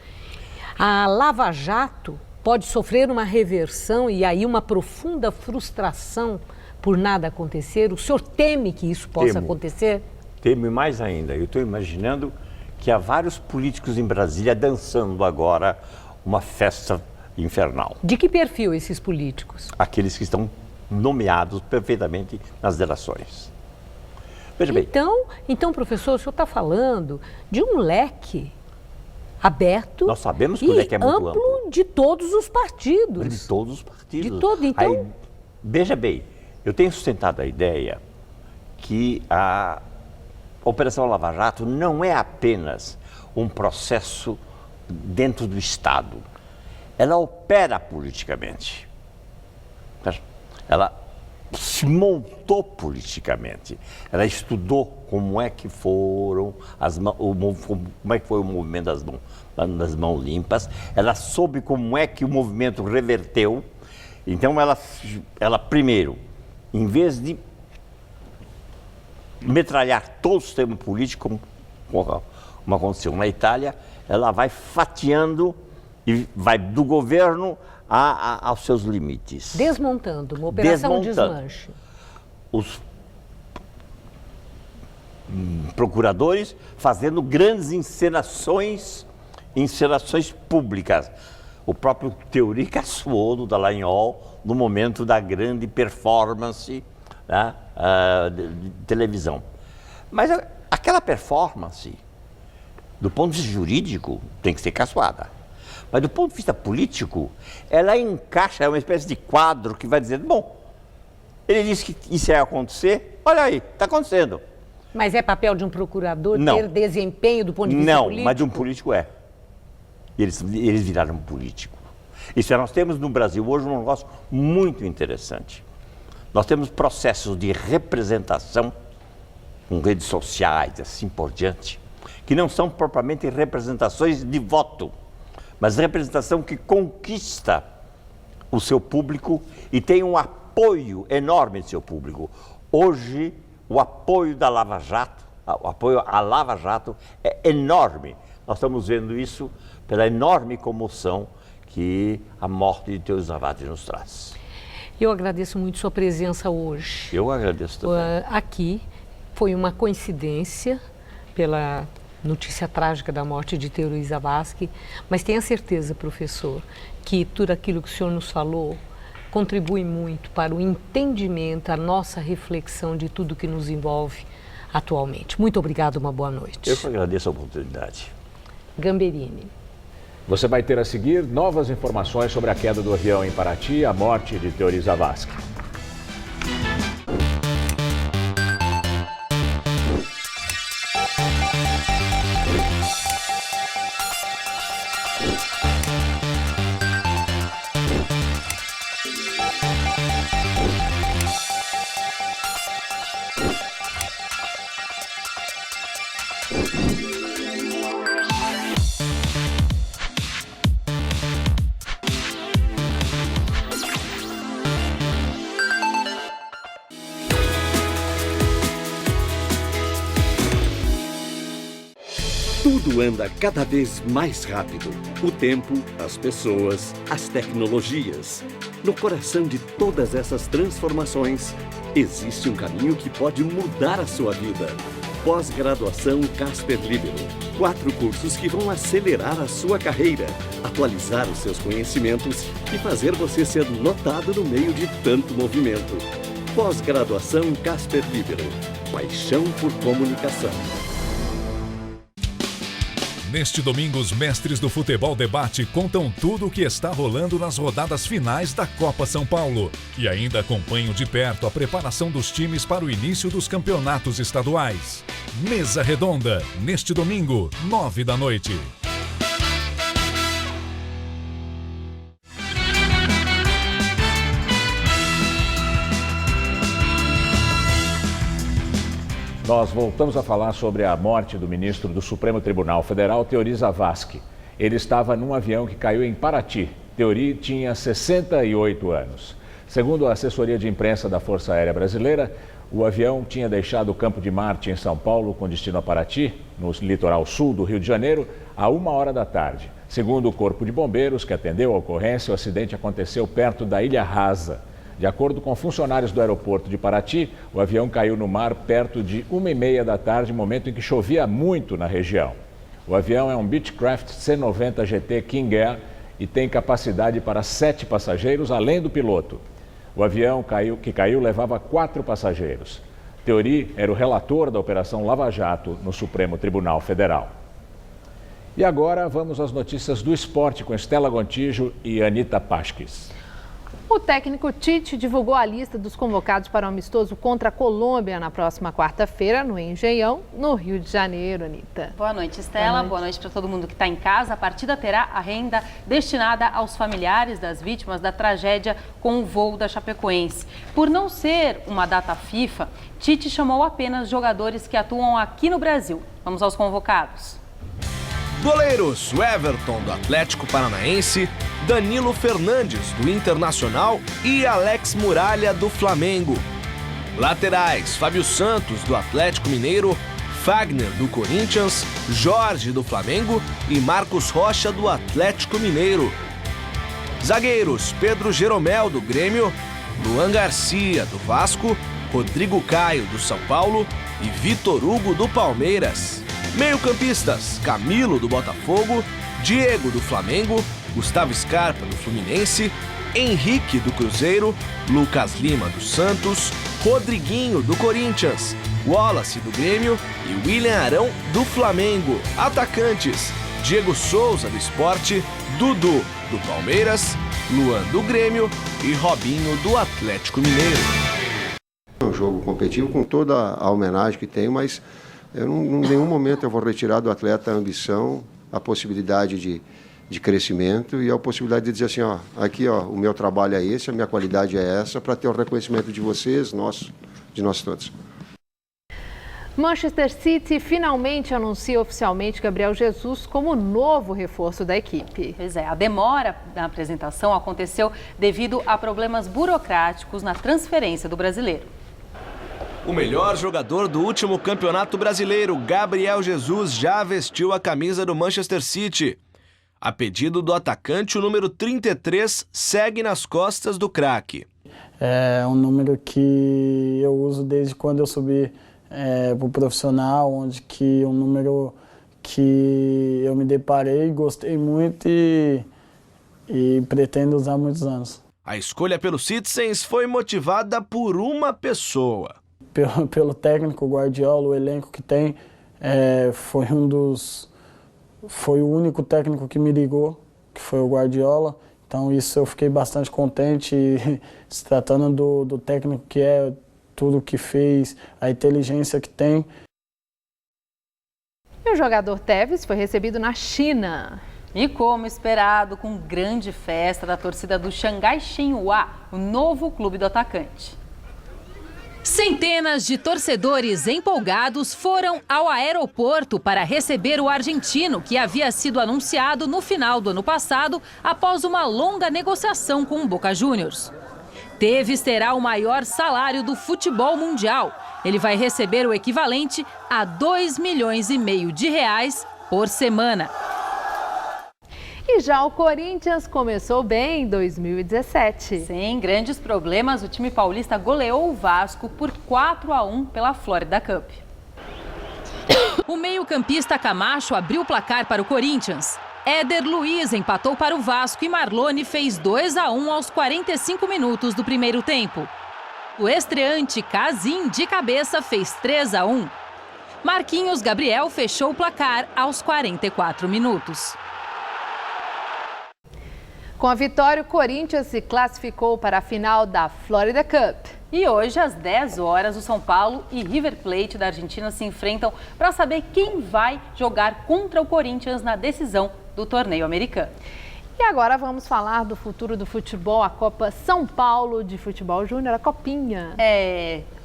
A Lava Jato pode sofrer uma reversão e aí uma profunda frustração por nada acontecer. O senhor teme que isso possa acontecer?
Temo mais ainda. Eu estou imaginando que há vários políticos em Brasília dançando agora uma festa infernal.
De que perfil esses políticos?
Aqueles que estão nomeados perfeitamente nas delações. Veja bem.
Então, professor, o senhor está falando de um leque aberto.
Nós sabemos que o leque é muito amplo.
De todos os partidos.
De todos os partidos.
De todo, então...
Aí, veja bem, eu tenho sustentado a ideia que a Operação Lava Jato não é apenas um processo dentro do Estado. Ela opera politicamente. Ela se montou politicamente. Ela estudou como é que foram como é que foi o movimento das mãos limpas. Ela soube como é que o movimento reverteu. Então ela primeiro, em vez de metralhar todo o sistema político, como aconteceu na Itália, ela vai fatiando e vai do governo aos seus limites.
Desmontando, uma operação desmanche.
Os procuradores fazendo grandes encenações públicas. O próprio Teori caçoou do Dallagnol no momento da grande performance, né, de televisão. Mas aquela performance, do ponto de vista jurídico, tem que ser caçoada. Mas do ponto de vista político, ela encaixa, é uma espécie de quadro que vai dizer, bom, ele disse que isso ia acontecer, olha aí, está acontecendo.
Mas é papel de um procurador ter desempenho do ponto de vista político? Não,
mas de um político é. Eles viraram político. Isso nós temos no Brasil hoje um negócio muito interessante. Nós temos processos de representação com redes sociais, assim por diante, que não são propriamente representações de voto, mas representação que conquista o seu público e tem um apoio enorme do seu público. Hoje, o apoio da Lava Jato, o apoio à Lava Jato é enorme. Nós estamos vendo isso pela enorme comoção que a morte de Teori Zavascki nos traz.
Eu agradeço muito sua presença hoje.
Eu agradeço também.
Aqui foi uma coincidência pela notícia trágica da morte de Teori Zavascki, mas tenha certeza, professor, que tudo aquilo que o senhor nos falou contribui muito para o entendimento, a nossa reflexão de tudo que nos envolve atualmente. Muito obrigado, uma boa noite.
Eu que agradeço a oportunidade.
Gamberini.
Você vai ter a seguir novas informações sobre a queda do avião em Paraty e a morte de Teori Zavascki.
Tudo anda cada vez mais rápido. O tempo, as pessoas, as tecnologias. No coração de todas essas transformações, existe um caminho que pode mudar a sua vida. Pós-graduação Casper Libero. 4 cursos que vão acelerar a sua carreira, atualizar os seus conhecimentos e fazer você ser notado no meio de tanto movimento. Pós-graduação Casper Libero. Paixão por comunicação.
Neste domingo, os mestres do Futebol Debate contam tudo o que está rolando nas rodadas finais da Copa São Paulo e ainda acompanham de perto a preparação dos times para o início dos campeonatos estaduais. Mesa Redonda, neste domingo, 9 da noite.
Nós voltamos a falar sobre a morte do ministro do Supremo Tribunal Federal, Teori Zavascki. Ele estava num avião que caiu em Paraty. Teori tinha 68 anos. Segundo a assessoria de imprensa da Força Aérea Brasileira, o avião tinha deixado o Campo de Marte, em São Paulo, com destino a Paraty, no litoral sul do Rio de Janeiro, a 1h da tarde. Segundo o Corpo de Bombeiros, que atendeu a ocorrência, o acidente aconteceu perto da Ilha Rasa. De acordo com funcionários do aeroporto de Paraty, o avião caiu no mar perto de 1h30 da tarde, momento em que chovia muito na região. O avião é um Beechcraft C-90 GT King Air e tem capacidade para 7 passageiros, além do piloto. O avião que caiu levava 4 passageiros. Teori era o relator da Operação Lava Jato no Supremo Tribunal Federal. E agora vamos às notícias do esporte com Estela Gontijo e Anita Pasquis.
O técnico Tite divulgou a lista dos convocados para o amistoso contra a Colômbia na próxima quarta-feira, no Engenhão, no Rio de Janeiro, Anitta.
Boa noite, Estela. Boa noite para todo mundo que está em casa. A partida terá a renda destinada aos familiares das vítimas da tragédia com o voo da Chapecoense. Por não ser uma data FIFA, Tite chamou apenas jogadores que atuam aqui no Brasil. Vamos aos convocados.
Goleiros: Everton, do Atlético Paranaense, Danilo Fernandes, do Internacional e Alex Muralha, do Flamengo. Laterais: Fábio Santos, do Atlético Mineiro, Fagner, do Corinthians, Jorge, do Flamengo e Marcos Rocha, do Atlético Mineiro. Zagueiros: Pedro Jeromel, do Grêmio, Luan Garcia, do Vasco, Rodrigo Caio, do São Paulo e Vitor Hugo, do Palmeiras. Meio-campistas: Camilo, do Botafogo, Diego, do Flamengo, Gustavo Scarpa, do Fluminense, Henrique, do Cruzeiro, Lucas Lima, do Santos, Rodriguinho, do Corinthians, Wallace, do Grêmio e William Arão, do Flamengo. Atacantes: Diego Souza, do Sport, Dudu, do Palmeiras, Luan, do Grêmio e Robinho, do Atlético Mineiro.
É um jogo competitivo com toda a homenagem que tenho, mas eu em nenhum momento eu vou retirar do atleta a ambição, a possibilidade de crescimento e a possibilidade de dizer assim, ó, aqui ó, o meu trabalho é esse, a minha qualidade é essa, para ter o reconhecimento de vocês, de nós todos.
Manchester City finalmente anuncia oficialmente Gabriel Jesus como novo reforço da equipe.
Pois é, a demora na apresentação aconteceu devido a problemas burocráticos na transferência do brasileiro.
O melhor jogador do último campeonato brasileiro, Gabriel Jesus, já vestiu a camisa do Manchester City. A pedido do atacante, o número 33 segue nas costas do craque.
É um número que eu uso desde quando eu subi para o profissional, onde que um número que eu me deparei, gostei muito e pretendo usar muitos anos.
A escolha pelo Citizens foi motivada por uma pessoa.
Pelo técnico Guardiola, o elenco que tem, foi o único técnico que me ligou, que foi o Guardiola. Então isso eu fiquei bastante contente, e se tratando do técnico que é, tudo que fez, a inteligência que tem.
E o jogador Tevez foi recebido na China.
E como esperado, com grande festa da torcida do Xangai Shenhua, o novo clube do atacante.
Centenas de torcedores empolgados foram ao aeroporto para receber o argentino, que havia sido anunciado no final do ano passado, após uma longa negociação com o Boca Juniors. Tevez terá o maior salário do futebol mundial. Ele vai receber o equivalente a R$2,5 milhões por semana.
E já o Corinthians começou bem em 2017.
Sem grandes problemas, o time paulista goleou o Vasco por 4-1 pela Florida Cup.
O meio-campista Camacho abriu o placar para o Corinthians. Éder Luiz empatou para o Vasco e Marlone fez 2-1 aos 45 minutos do primeiro tempo. O estreante Casim, de cabeça, fez 3-1. Marquinhos Gabriel fechou o placar aos 44 minutos.
Com a vitória, o Corinthians se classificou para a final da Florida Cup.
E hoje, às 10 horas, o São Paulo e River Plate da Argentina se enfrentam para saber quem vai jogar contra o Corinthians na decisão do torneio americano.
E agora vamos falar do futuro do futebol, a Copa São Paulo de Futebol Júnior, a Copinha.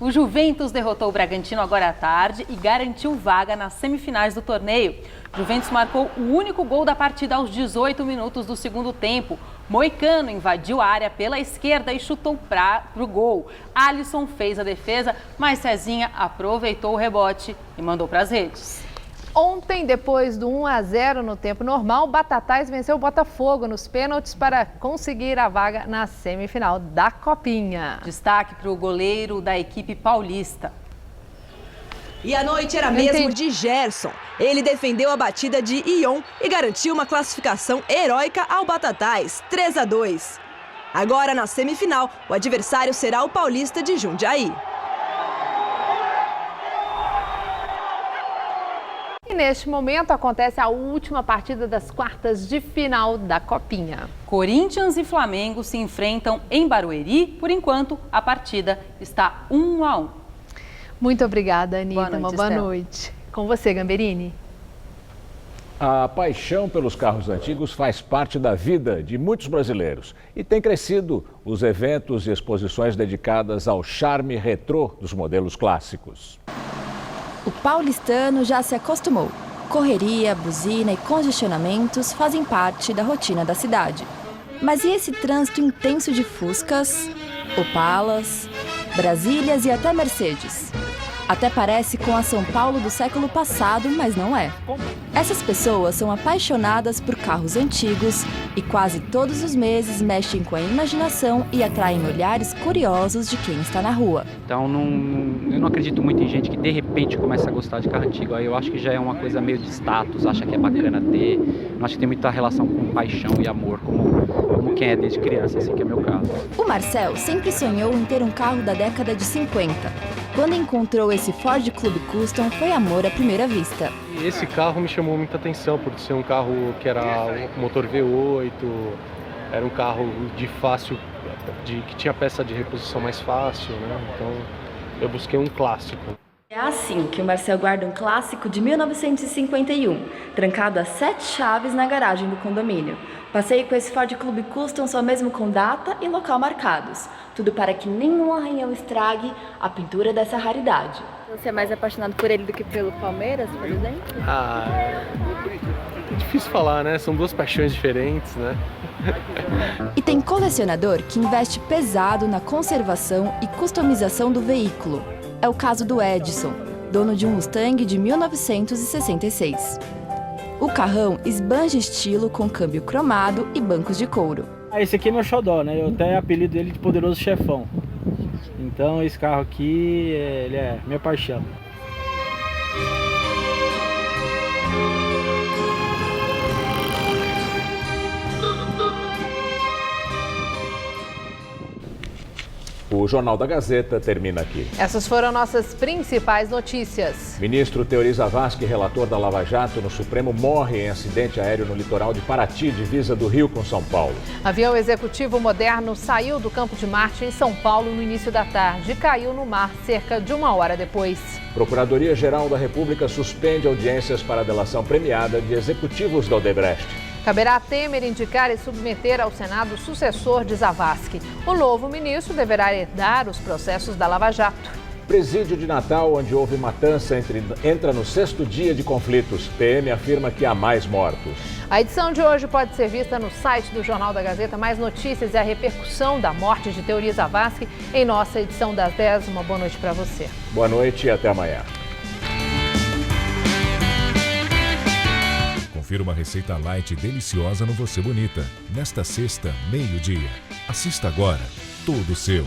O Juventus derrotou o Bragantino agora à tarde e garantiu vaga nas semifinais do torneio. O Juventus marcou o único gol da partida aos 18 minutos do segundo tempo. Moicano invadiu a área pela esquerda e chutou para o gol. Alisson fez a defesa, mas Cezinha aproveitou o rebote e mandou para as redes.
Ontem, depois do 1-0 no tempo normal, o Batatais venceu o Botafogo nos pênaltis para conseguir a vaga na semifinal da Copinha.
Destaque para o goleiro da equipe paulista.
E a noite era mesmo de Gerson. Ele defendeu a batida de Ion e garantiu uma classificação heróica ao Batatais, 3-2. Agora, na semifinal, o adversário será o Paulista de Jundiaí.
E neste momento acontece a última partida das quartas de final da Copinha.
Corinthians e Flamengo se enfrentam em Barueri. Por enquanto, a partida está 1-1.
Muito obrigada, Anitta.
Boa noite,
boa noite. Com você, Gamberini.
A paixão pelos carros antigos faz parte da vida de muitos brasileiros e tem crescido os eventos e exposições dedicadas ao charme retrô dos modelos clássicos.
O paulistano já se acostumou. Correria, buzina e congestionamentos fazem parte da rotina da cidade. Mas e esse trânsito intenso de Fuscas, Opalas, Brasílias e até Mercedes? Até parece com a São Paulo do século passado, mas não é. Essas pessoas são apaixonadas por carros antigos e quase todos os meses mexem com a imaginação e atraem olhares curiosos de quem está na rua.
Então eu não acredito muito em gente que de repente começa a gostar de carro antigo. Aí eu acho que já é uma coisa meio de status, acha que é bacana ter. Eu acho que tem muita relação com paixão e amor, como quem é desde criança, assim, que é meu caso.
O Marcel sempre sonhou em ter um carro da década de 50. Quando encontrou esse Ford Club Custom, foi amor à primeira vista.
Esse carro me chamou muita atenção por ser um carro que era um motor V8, era um carro que tinha peça de reposição mais fácil, né? Então eu busquei um clássico.
É assim que o Marcel guarda um clássico de 1951, trancado a 7 chaves na garagem do condomínio. Passei com esse Ford Club Custom só mesmo com data e local marcados. Tudo para que nenhum arranhão estrague a pintura dessa raridade.
Você é mais apaixonado por ele do que pelo Palmeiras, por exemplo?
É difícil falar, né? São duas paixões diferentes, né?
E tem colecionador que investe pesado na conservação e customização do veículo. É o caso do Edson, dono de um Mustang de 1966. O carrão esbanja estilo com câmbio cromado e bancos de couro.
Esse aqui é meu xodó, né? Eu até apelido ele de Poderoso Chefão. Então esse carro aqui, ele é minha paixão.
O Jornal da Gazeta termina aqui.
Essas foram nossas principais notícias.
Ministro Teori Zavascki, relator da Lava Jato no Supremo, morre em acidente aéreo no litoral de Paraty, divisa do Rio com São Paulo.
Avião executivo moderno saiu do Campo de Marte em São Paulo no início da tarde e caiu no mar cerca de 1 hora depois.
Procuradoria-Geral da República suspende audiências para a delação premiada de executivos da Odebrecht.
Caberá a Temer indicar e submeter ao Senado o sucessor de Zavascki. O novo ministro deverá herdar os processos da Lava Jato.
Presídio de Natal, onde houve matança, entra no 6º dia de conflitos. PM afirma que há mais mortos.
A edição de hoje pode ser vista no site do Jornal da Gazeta. Mais notícias e a repercussão da morte de Teori Zavascki em nossa edição das 10. Uma boa noite para você.
Boa noite e até amanhã.
Confira uma receita light e deliciosa no Você Bonita. Nesta sexta, meio-dia. Assista agora. Tudo seu.